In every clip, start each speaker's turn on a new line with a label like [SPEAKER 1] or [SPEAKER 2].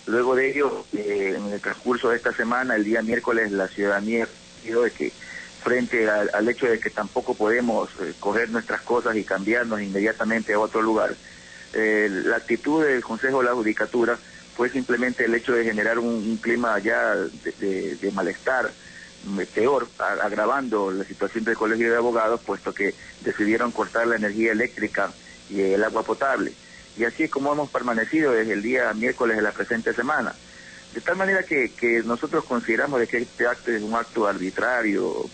[SPEAKER 1] Luego de ello, en el transcurso de esta semana, el día miércoles, la ciudadanía decidió de que frente al hecho de que tampoco podemos coger nuestras cosas y cambiarnos inmediatamente a otro lugar, la actitud del Consejo de la Judicatura fue simplemente el hecho de generar un clima ya de malestar, peor, agravando la situación del Colegio de Abogados, puesto que decidieron cortar la energía eléctrica y el agua potable. Y así es como hemos permanecido desde el día miércoles de la presente semana. De tal manera que nosotros consideramos de que este acto es un acto arbitrario,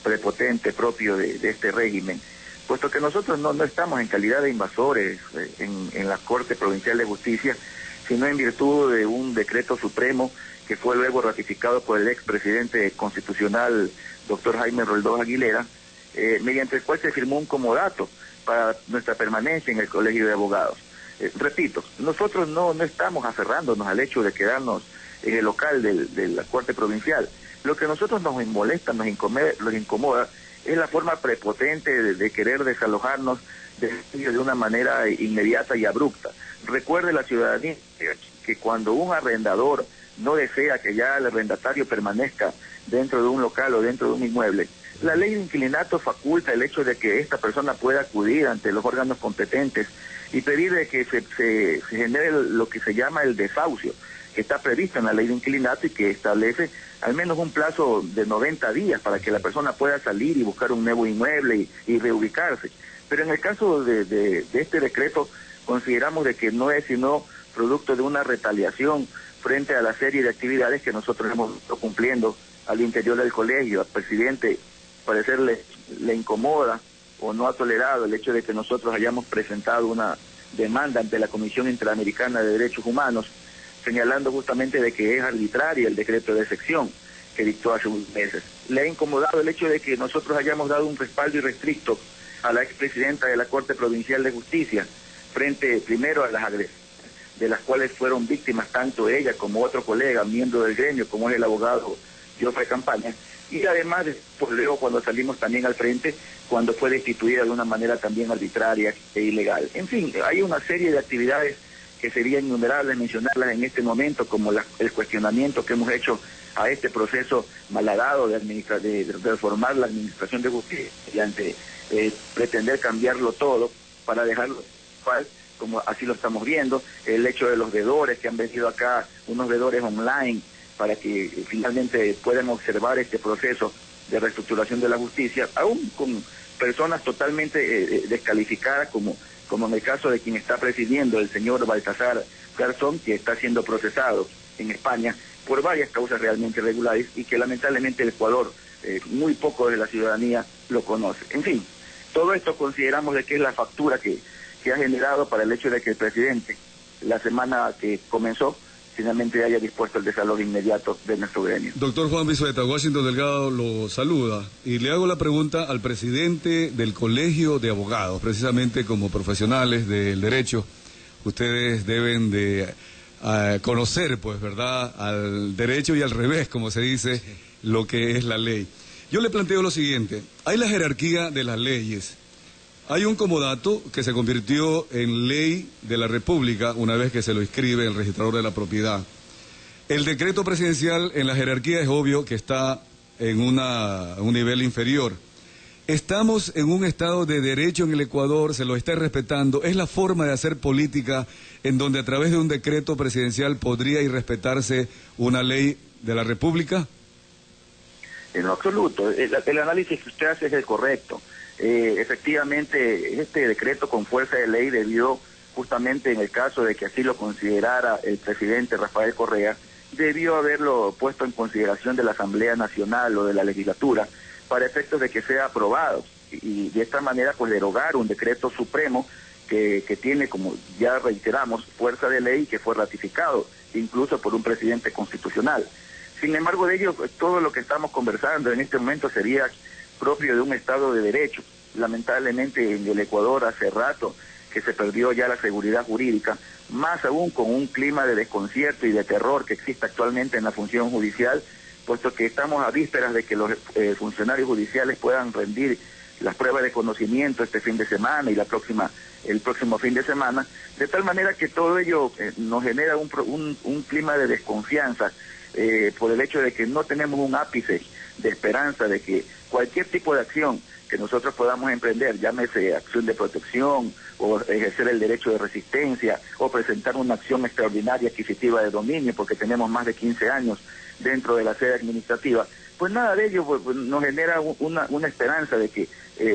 [SPEAKER 1] prepotente, propio de este régimen, puesto que nosotros no estamos en calidad de invasores en la Corte Provincial de Justicia, sino en virtud de un decreto supremo que fue luego ratificado por el expresidente constitucional, doctor Jaime Roldós Aguilera, mediante el cual se firmó un comodato para nuestra permanencia en el Colegio de Abogados. Repito, nosotros no estamos aferrándonos al hecho de quedarnos en el local de la Corte Provincial. Lo que a nosotros nos molesta, nos incomoda, es la forma prepotente de querer desalojarnos de una manera inmediata y abrupta. Recuerde la ciudadanía que cuando un arrendador no desea que ya el arrendatario permanezca dentro de un local o dentro de un inmueble, la ley de inquilinato faculta el hecho de que esta persona pueda acudir ante los órganos competentes y pedir de que se genere lo que se llama el desahucio, que está previsto en la ley de inquilinato y que establece al menos un plazo de 90 días para que la persona pueda salir y buscar un nuevo inmueble y reubicarse. Pero en el caso de este decreto, consideramos de que no es sino producto de una retaliación frente a la serie de actividades que nosotros hemos ido cumpliendo al interior del colegio. Al presidente parecer le incomoda o no ha tolerado el hecho de que nosotros hayamos presentado una demanda ante la Comisión Interamericana de Derechos Humanos, señalando justamente de que es arbitraria el decreto de sección que dictó hace unos meses. Le ha incomodado el hecho de que nosotros hayamos dado un respaldo irrestricto a la expresidenta de la Corte Provincial de Justicia, frente primero a las agresiones, de las cuales fueron víctimas tanto ella como otro colega, miembro del gremio, como es el abogado Joffre Campaña, y además, pues luego cuando salimos también al frente, cuando fue destituida de una manera también arbitraria e ilegal. En fin, hay una serie de actividades que serían innumerables mencionarlas en este momento, como el cuestionamiento que hemos hecho a este proceso malhadado de reformar la administración de justicia, y ante pretender cambiarlo todo para dejarlo igual, como así lo estamos viendo, el hecho de los veedores que han venido acá, unos veedores online, para que finalmente puedan observar este proceso de reestructuración de la justicia, aún con personas totalmente descalificadas, como en el caso de quien está presidiendo, el señor Baltasar Garzón, que está siendo procesado en España por varias causas realmente irregulares y que lamentablemente el Ecuador, muy poco de la ciudadanía lo conoce. En fin, todo esto consideramos de que es la factura que ha generado para el hecho de que el presidente, la semana que comenzó, finalmente haya dispuesto el desalojo inmediato de nuestro gremio.
[SPEAKER 2] Doctor Juan Vizueta, Washington Delgado lo saluda y le hago la pregunta al presidente del Colegio de Abogados, precisamente como profesionales del derecho. Ustedes deben de conocer, pues, ¿verdad?, al derecho y al revés, como se dice, lo que es la ley. Yo le planteo lo siguiente: hay la jerarquía de las leyes. Hay un comodato que se convirtió en ley de la República una vez que se lo inscribe el registrador de la propiedad. El decreto presidencial en la jerarquía es obvio que está en un nivel inferior. Estamos en un estado de derecho en el Ecuador, se lo está respetando. ¿Es la forma de hacer política en donde a través de un decreto presidencial podría irrespetarse una ley de la República?
[SPEAKER 1] En lo absoluto. El análisis que usted hace es el correcto. Efectivamente, este decreto con fuerza de ley debió, justamente en el caso de que así lo considerara el presidente Rafael Correa, debió haberlo puesto en consideración de la Asamblea Nacional o de la legislatura para efectos de que sea aprobado y de esta manera pues derogar un decreto supremo que tiene, como ya reiteramos, fuerza de ley, que fue ratificado incluso por un presidente constitucional. Sin embargo, de ello, todo lo que estamos conversando en este momento sería propio de un Estado de Derecho. Lamentablemente en el Ecuador hace rato que se perdió ya la seguridad jurídica, más aún con un clima de desconcierto y de terror que existe actualmente en la función judicial, puesto que estamos a vísperas de que los funcionarios judiciales puedan rendir las pruebas de conocimiento este fin de semana y el próximo fin de semana, de tal manera que todo ello nos genera un clima de desconfianza por el hecho de que no tenemos un ápice de esperanza de que cualquier tipo de acción que nosotros podamos emprender, llámese acción de protección o ejercer el derecho de resistencia o presentar una acción extraordinaria adquisitiva de dominio porque tenemos más de 15 años dentro de la sede administrativa, pues nada de ello pues, nos genera una esperanza de que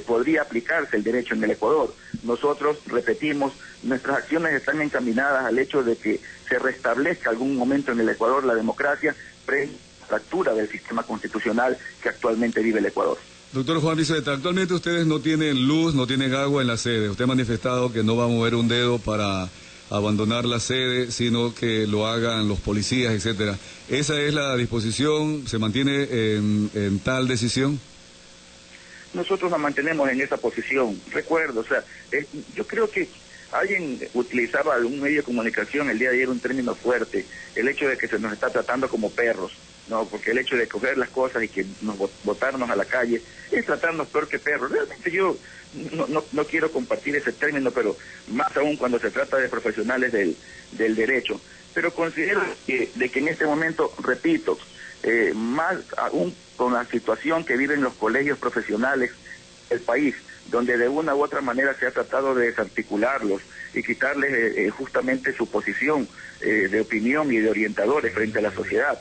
[SPEAKER 1] podría aplicarse el derecho en el Ecuador. Nosotros, repetimos, nuestras acciones están encaminadas al hecho de que se restablezca algún momento en el Ecuador la democracia fractura del sistema constitucional que actualmente vive el Ecuador.
[SPEAKER 2] Doctor Juan Bisueta, actualmente ustedes no tienen luz, no tienen agua en la sede. Usted ha manifestado que no va a mover un dedo para abandonar la sede, sino que lo hagan los policías, etcétera. ¿Esa es la disposición? ¿Se mantiene en tal decisión?
[SPEAKER 1] Nosotros nos mantenemos en esa posición. Recuerdo, o sea, yo creo que alguien utilizaba algún medio de comunicación el día de ayer un término fuerte, el hecho de que se nos está tratando como perros, ¿no? Porque el hecho de coger las cosas y que nos botarnos a la calle es tratarnos peor que perros. Realmente yo no quiero compartir ese término, pero más aún cuando se trata de profesionales del derecho. Pero considero que en este momento, repito, más aún con la situación que viven los colegios profesionales del país, donde de una u otra manera se ha tratado de desarticularlos y quitarles justamente su posición de opinión y de orientadores frente a la sociedad.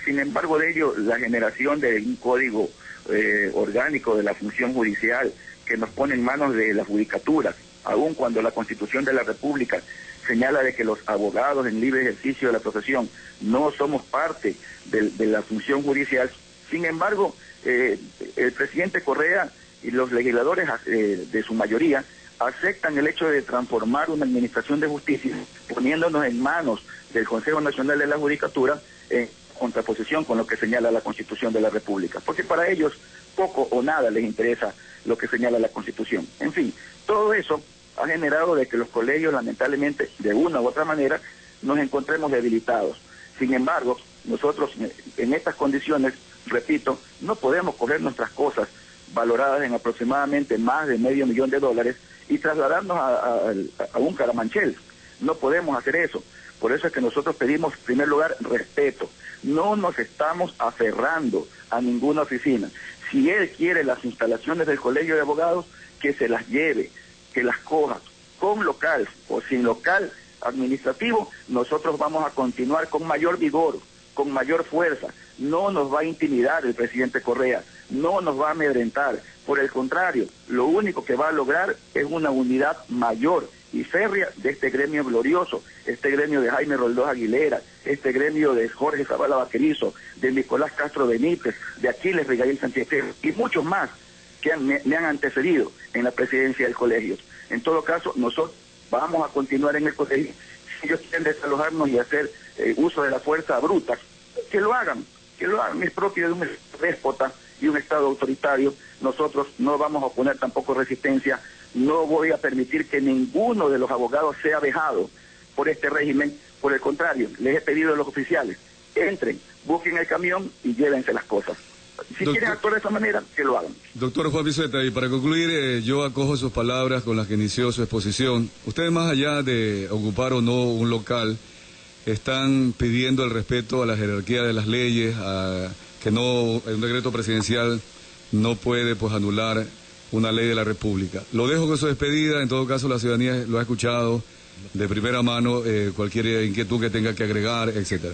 [SPEAKER 1] Sin embargo de ello, la generación de un código orgánico de la función judicial que nos pone en manos de la judicatura, aun cuando la Constitución de la República señala de que los abogados en libre ejercicio de la profesión no somos parte de la función judicial. Sin embargo, el presidente Correa y los legisladores de su mayoría aceptan el hecho de transformar una administración de justicia poniéndonos en manos del Consejo Nacional de la Judicatura en contraposición con lo que señala la Constitución de la República, porque para ellos poco o nada les interesa lo que señala la Constitución. En fin, todo eso ha generado de que los colegios lamentablemente de una u otra manera nos encontremos debilitados. Sin embargo, nosotros en estas condiciones, repito, no podemos coger nuestras cosas valoradas en aproximadamente más de $500,000 y trasladarnos a un Caramanchel. No podemos hacer eso. Por eso es que nosotros pedimos, en primer lugar, respeto. No nos estamos aferrando a ninguna oficina. Si él quiere las instalaciones del Colegio de Abogados, que se las lleve, que las coja, con local o sin local administrativo, nosotros vamos a continuar con mayor vigor, con mayor fuerza. No nos va a intimidar el presidente Correa, no nos va a amedrentar. Por el contrario, lo único que va a lograr es una unidad mayor y férrea de este gremio glorioso, este gremio de Jaime Roldós Aguilera, este gremio de Jorge Zavala Vaquerizo, de Nicolás Castro Benítez, de Aquiles Rigail Santiago y muchos más que me han antecedido en la presidencia del colegio. En todo caso, nosotros vamos a continuar en el colegio. Si ellos quieren desalojarnos y hacer uso de la fuerza bruta, que lo hagan, es propio de un déspota y un Estado autoritario. Nosotros no vamos a oponer tampoco resistencia. No voy a permitir que ninguno de los abogados sea vejado por este régimen. Por el contrario, les he pedido a los oficiales, entren, busquen el camión y llévense las cosas. Si quieren actuar de esa manera, que lo hagan.
[SPEAKER 2] Doctor Juan Bisueta, y para concluir, yo acojo sus palabras con las que inició su exposición. Ustedes, más allá de ocupar o no un local, están pidiendo el respeto a la jerarquía de las leyes, que no, un decreto presidencial no puede pues anular una ley de la República. Lo dejo con su despedida. En todo caso, la ciudadanía lo ha escuchado de primera mano, cualquier inquietud que tenga que agregar, etcétera.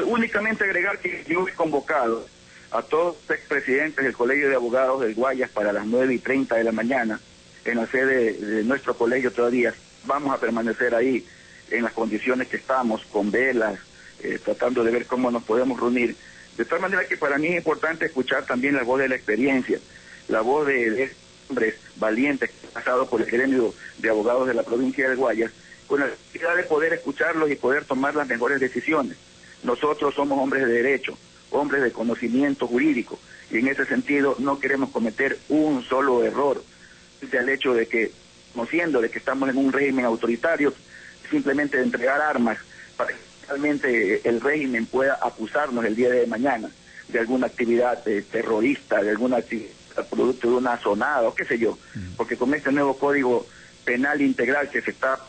[SPEAKER 1] Únicamente agregar que yo he convocado a todos los expresidentes del Colegio de Abogados del Guayas para las 9:30 de la mañana en la sede de nuestro colegio todavía. Vamos a permanecer ahí en las condiciones que estamos, con velas, tratando de ver cómo nos podemos reunir. De tal manera que para mí es importante escuchar también la voz de la experiencia, la voz de hombres valientes que han pasado por el gremio de abogados de la provincia del Guayas, con la necesidad de poder escucharlos y poder tomar las mejores decisiones. Nosotros somos hombres de derecho, hombres de conocimiento jurídico, y en ese sentido no queremos cometer un solo error, frente al hecho de que, conociendo de que estamos en un régimen autoritario, simplemente de entregar armas para que realmente el régimen pueda acusarnos el día de mañana de alguna actividad terrorista, de alguna actividad producto de una azonada o qué sé yo, porque con este nuevo código penal integral que se está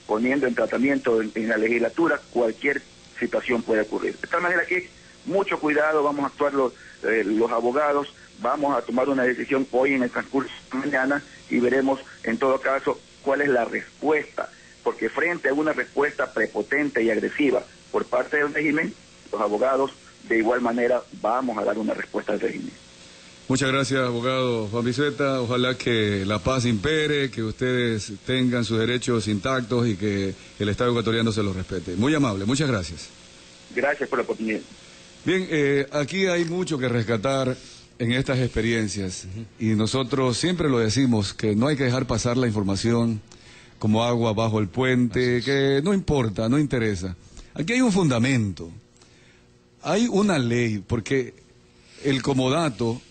[SPEAKER 1] poniendo en tratamiento en la legislatura, cualquier situación puede ocurrir. De tal manera que mucho cuidado, vamos a actuar los abogados, vamos a tomar una decisión hoy en el transcurso de mañana y veremos en todo caso cuál es la respuesta, porque frente a una respuesta prepotente y agresiva por parte del régimen, los abogados de igual manera vamos a dar una respuesta al régimen.
[SPEAKER 2] Muchas gracias, abogado Juan Vizueta. Ojalá que la paz impere, que ustedes tengan sus derechos intactos y que el Estado ecuatoriano se los respete. Muy amable, muchas gracias.
[SPEAKER 1] Gracias por la oportunidad.
[SPEAKER 2] Bien, aquí hay mucho que rescatar en estas experiencias y nosotros siempre lo decimos, que no hay que dejar pasar la información como agua bajo el puente, que no importa, no interesa. Aquí hay un fundamento, hay una ley, porque el comodato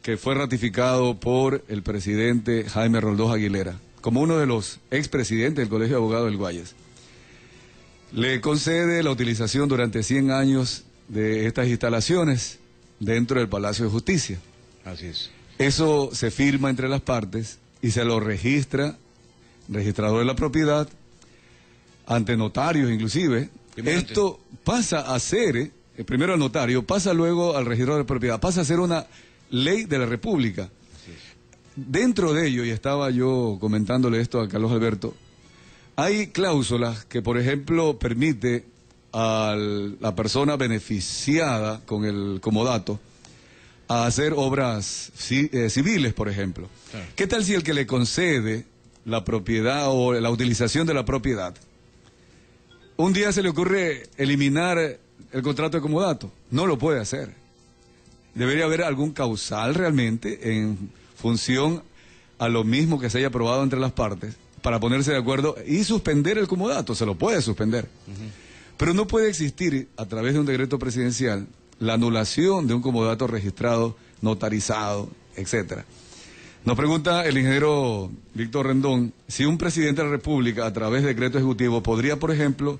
[SPEAKER 2] que fue ratificado por el presidente Jaime Roldós Aguilera, como uno de los expresidentes del Colegio de Abogados del Guayas, le concede la utilización durante 100 años de estas instalaciones dentro del Palacio de Justicia.
[SPEAKER 3] Así es.
[SPEAKER 2] Eso se firma entre las partes y se lo registra, registrador de la propiedad, ante notarios inclusive. Esto pasa a ser, primero al notario, pasa luego al registrador de propiedad, pasa a ser una ley de la República. Dentro de ello, y estaba yo comentándole esto a Carlos Alberto, hay cláusulas que, por ejemplo, permite a la persona beneficiada con el comodato a hacer obras civiles, por ejemplo. Claro. ¿Qué tal si el que le concede la propiedad o la utilización de la propiedad, un día se le ocurre eliminar el contrato de comodato? No lo puede hacer. Debería haber algún causal realmente en función a lo mismo que se haya aprobado entre las partes para ponerse de acuerdo y suspender el comodato. Se lo puede suspender. Pero no puede existir a través de un decreto presidencial la anulación de un comodato registrado, notarizado, etcétera. Nos pregunta el ingeniero Víctor Rendón si un presidente de la República a través de decreto ejecutivo podría, por ejemplo,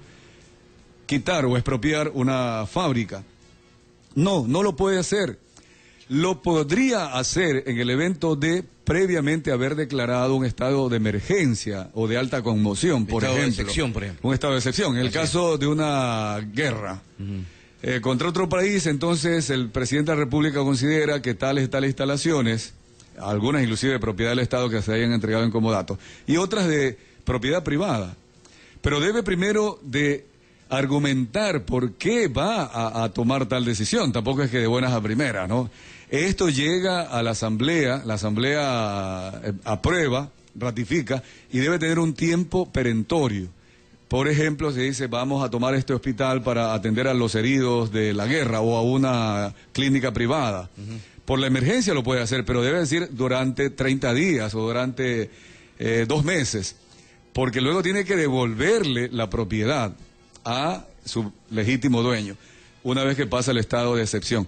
[SPEAKER 2] quitar o expropiar una fábrica. No, no lo puede hacer. Lo podría hacer en el evento de previamente haber declarado un estado de emergencia o de alta conmoción, por ejemplo.
[SPEAKER 3] Estado de excepción, por ejemplo.
[SPEAKER 2] Un estado de excepción. En el caso de una guerra contra otro país, entonces el presidente de la República considera que tales instalaciones, algunas inclusive de propiedad del Estado que se hayan entregado en comodato, y otras de propiedad privada. Pero debe primero de argumentar por qué va a tomar tal decisión. Tampoco es que de buenas a primeras, ¿no? Esto llega a la Asamblea aprueba, ratifica, y debe tener un tiempo perentorio. Por ejemplo, se dice, vamos a tomar este hospital para atender a los heridos de la guerra o a una clínica privada. Por la emergencia lo puede hacer, pero debe decir durante 30 días o durante 2 meses, porque luego tiene que devolverle la propiedad a su legítimo dueño, una vez que pasa el estado de excepción.